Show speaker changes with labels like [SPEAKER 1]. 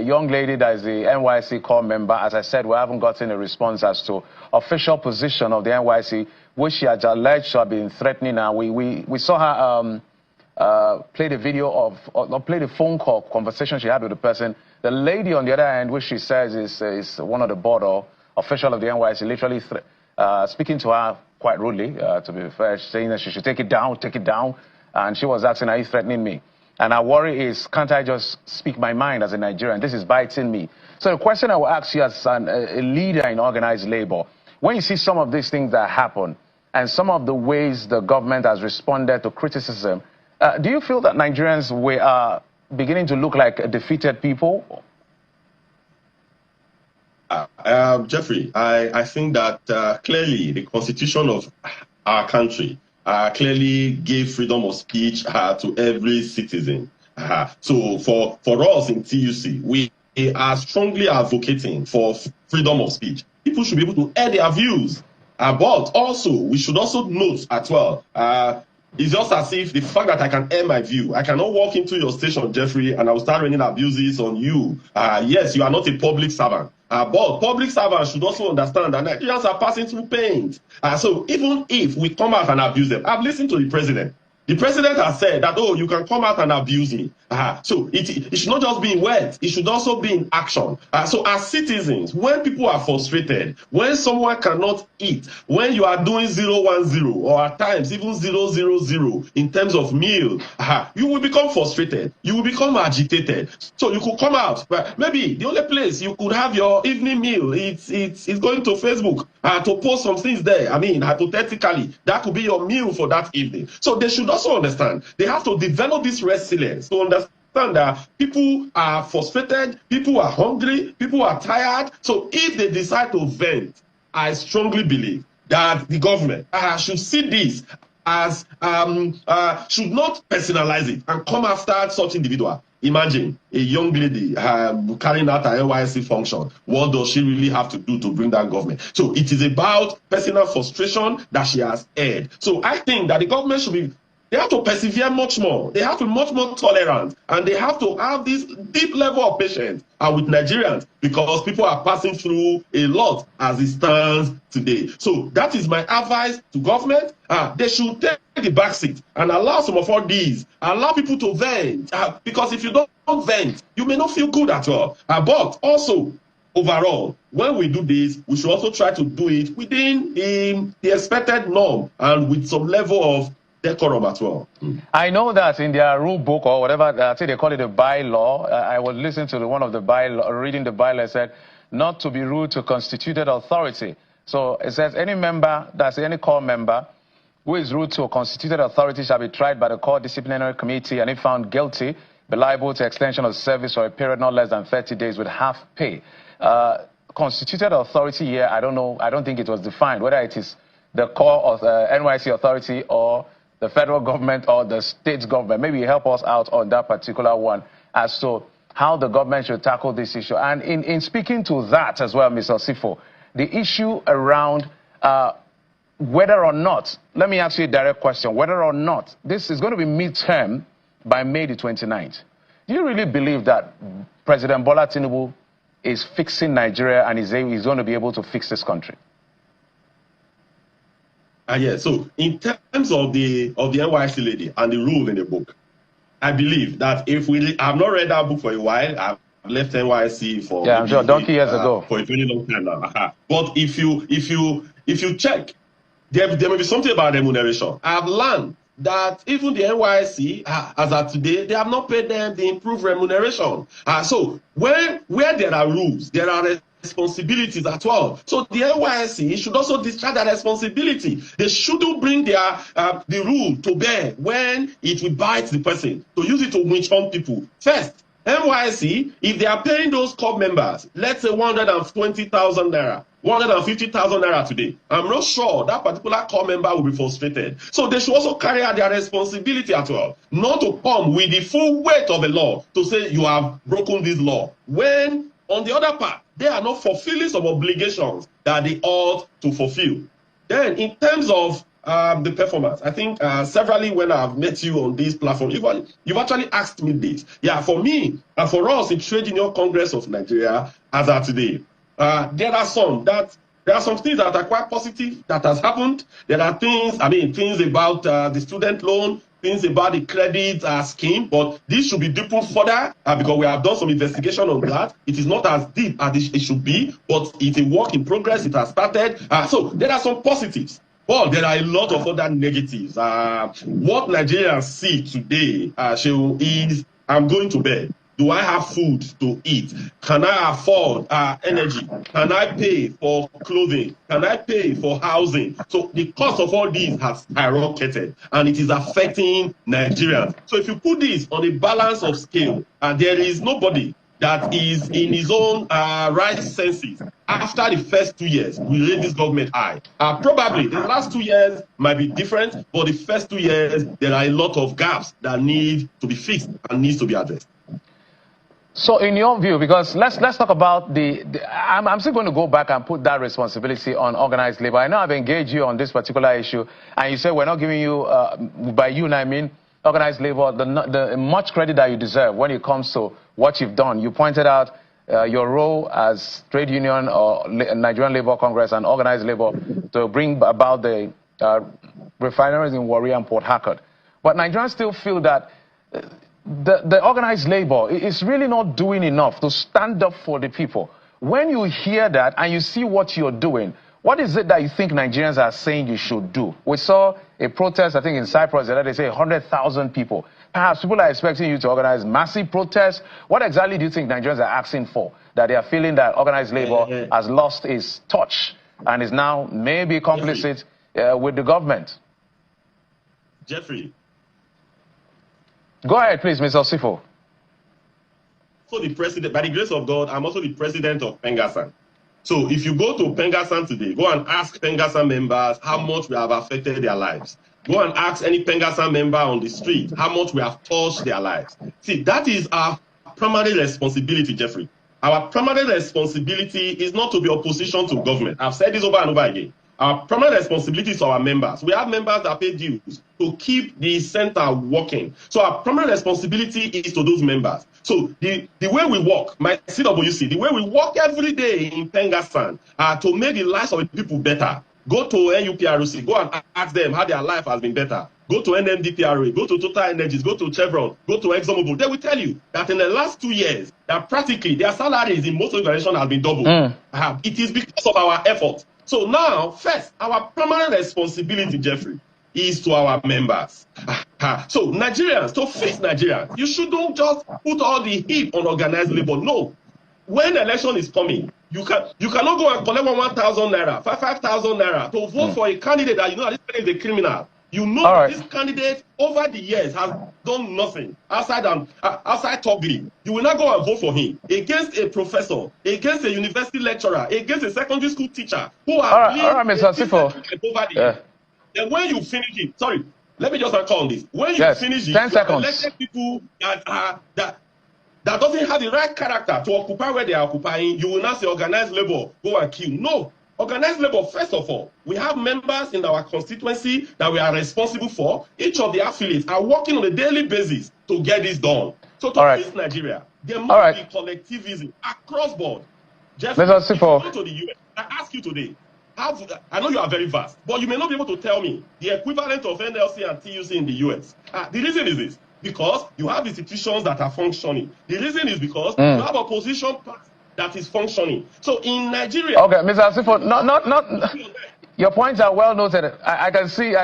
[SPEAKER 1] young lady that is the NYSC core member. As I said, we haven't gotten a response as to official position of the NYSC, which she has alleged to have been threatening her. We saw her play the video of, play the phone call conversation she had with the person. The lady on the other hand, which she says is one of the board or official of the NYSC, literally speaking to her quite rudely, to be fair, saying that she should take it down. And she was asking, are you threatening me? And our worry is, can't I just speak my mind as a Nigerian? This is biting me. So the question I will ask you as a leader in organized labor, when you see some of these things that happen and some of the ways the government has responded to criticism, do you feel that Nigerians are beginning to look like defeated people?
[SPEAKER 2] Jeffrey, I think that clearly the constitution of our country clearly gave freedom of speech to every citizen. So for us in TUC, we are strongly advocating for freedom of speech. People should be able to air their views. But also, we should also note as well, it's just as if the fact that I can air my view, I cannot walk into your station, Jeffrey, and I will start raining abuses on you. Yes, you are not a public servant. But public servants should also understand that Nigerians are passing through pain. So even if we come out and abuse them, I've listened to the president. The president has said that, oh, you can come out and abuse me. So it should not just be in words, it should also be in action. So as citizens, when people are frustrated, when someone cannot eat, when you are doing 0-1-0 or at times even 0-0-0 in terms of meal, you will become frustrated. You will become agitated. So you could come out. Maybe the only place you could have your evening meal, it's going to Facebook to post some things there. I mean, hypothetically, that could be your meal for that evening. So they should also understand. They have to develop this resilience to understand that people are frustrated, people are hungry, people are tired. So if they decide to vent, I strongly believe that the government should see this as should not personalize it and come after such individual. Imagine a young lady carrying out her NYSC function. What does she really have to do to bring that government? So it is about personal frustration that she has aired. So I think that the government should be, they have to persevere much more. They have to be much more tolerant. And they have to have this deep level of patience with Nigerians, because people are passing through a lot as it stands today. So that is my advice to government. They should take the back seat and allow some of all these, allow people to vent. Because if you don't vent, you may not feel good at all. But also, overall, when we do this, we should also try to do it within the expected norm and with some level of decorum as well.
[SPEAKER 1] I know that in their rule book or whatever, I think they call it a bylaw. I was listening to one of the bylaw, reading the bylaw, said not to be rude to constituted authority. So it says any member, that's any core member, who is rude to a constituted authority shall be tried by the core disciplinary committee, and if found guilty, be liable to extension of service for a period not less than 30 days with half pay. Constituted authority here, I don't know, I don't think it was defined, whether it is the core of the NYSC authority or the federal government or the state government. Maybe help us out on that particular one as to how the government should tackle this issue. And in speaking to that as well, Mr. Sifo, the issue around whether or not, let me ask you a direct question, whether or not this is going to be midterm by May the 29th. Do you really believe that President Bola Tinubu is fixing Nigeria and is going to be able to fix this country?
[SPEAKER 2] Yeah, so in terms of the NYSC lady and the rule in the book, I believe that if we, I've not read that book for a while. I've left NYSC for
[SPEAKER 1] I'm sure donkey years ago
[SPEAKER 2] for a very long time now. But if you check, there may be something about remuneration. I've learned that even the NYSC, as of today, they have not paid them the improved remuneration. So where there are rules, there are responsibilities as well. So the NYSC should also discharge that responsibility. They shouldn't bring their the rule to bear when it will bite the person, to use it to winch on people. First, NYSC, if they are paying those corps members, let's say 120,000 naira, 150,000 naira today, I'm not sure that particular corps member will be frustrated. So they should also carry out their responsibility as well, not to come with the full weight of the law to say you have broken this law, when on the other part, they are not fulfilling some obligations that they ought to fulfill. Then in terms of the performance. I think severally when I've met you on this platform, you've actually asked me this. Yeah, for me and for us in Trade Union Congress of Nigeria as of today, there are some things that are quite positive that has happened. There are things about the student loan, things about the credit scheme, but this should be deepened further because we have done some investigation on that. It is not as deep as it should be, but it's a work in progress. It has started. So there are some positives. Well, there are a lot of other negatives. What Nigerians see today, is I'm going to bed. Do I have food to eat? Can I afford energy? Can I pay for clothing? Can I pay for housing? So the cost of all these has skyrocketed and it is affecting Nigerians. So if you put this on a balance of scale, there is nobody that is in his own right senses after the first 2 years we rate this government high. Probably the last 2 years might be different, but the first 2 years there are a lot of gaps that need to be fixed and needs to be addressed.
[SPEAKER 1] So in your view, because let's talk about I'm still going to go back and put that responsibility on organized labor. I know I've engaged you on this particular issue, and you said we're not giving you, by you and I mean organized labor, the much credit that you deserve when it comes to what you've done. You pointed out your role as trade union or Nigerian Labour Congress and organized labor to bring about the refineries in Warri and Port Harcourt. But Nigerians still feel that the organized labor is really not doing enough to stand up for the people. When you hear that and you see what you're doing, what is it that you think Nigerians are saying you should do? We saw a protest, I think, in Cyprus, that they say 100,000 people. Perhaps people are expecting you to organize massive protests. What exactly do you think Nigerians are asking for? That they are feeling that organized labor has lost its touch and is now maybe complicit with the government?
[SPEAKER 2] Jeffrey.
[SPEAKER 1] Go ahead, please, Mr. Osifo.
[SPEAKER 2] So the president, by the grace of God, I'm also the president of Pengasan. So if you go to Pengasan today, go and ask Pengasan members how much we have affected their lives. Go and ask any Pengasan member on the street how much we have touched their lives. See, that is our primary responsibility, Jeffrey. Our primary responsibility is not to be opposition to government. I've said this over and over again. Our primary responsibility is to our members. We have members that pay dues to keep the center working. So our primary responsibility is to those members. So the way we work, my CWC, the way we work every day in Pengasan to make the lives of the people better. Go to NUPRC, go and ask them how their life has been better. Go to NMDPRA, go to Total Energies, go to Chevron, go to ExxonMobil. They will tell you that in the last 2 years, that practically their salaries in most organizations have been doubled. It is because of our efforts. So now, first, our primary responsibility, Jeffrey, is to our members. So Nigerians, to face Nigerians, you shouldn't just put all the heat on organized labor. No. When election is coming, you cannot go and collect 1,000 naira, 5,000 naira to vote for a candidate that you know that this person is a criminal. You know that this candidate over the years has done nothing outside thuggery. You will not go and vote for him against a professor, against a university lecturer, against a secondary school teacher who has lived Mr. Osifo. Over the years. Then when you finish it, sorry, let me just call on this. When you finish it,
[SPEAKER 1] 10 seconds.
[SPEAKER 2] Elected people that doesn't have the right character to occupy where they are occupying, you will not say organized labor, go and kill. No. Organized labor, first of all, we have members in our constituency that we are responsible for. Each of the affiliates are working on a daily basis to get this done. So to fix Nigeria, there must be collectivism across board. Jeffrey, if you go to the US, I ask you today, I know you are very vast, but you may not be able to tell me the equivalent of NLC and TUC in the US. The reason is this, because you have institutions that are functioning. The reason is because you have opposition parties that is functioning. So in Nigeria...
[SPEAKER 1] Okay, Mr. Osifo, your points are well noted. I can see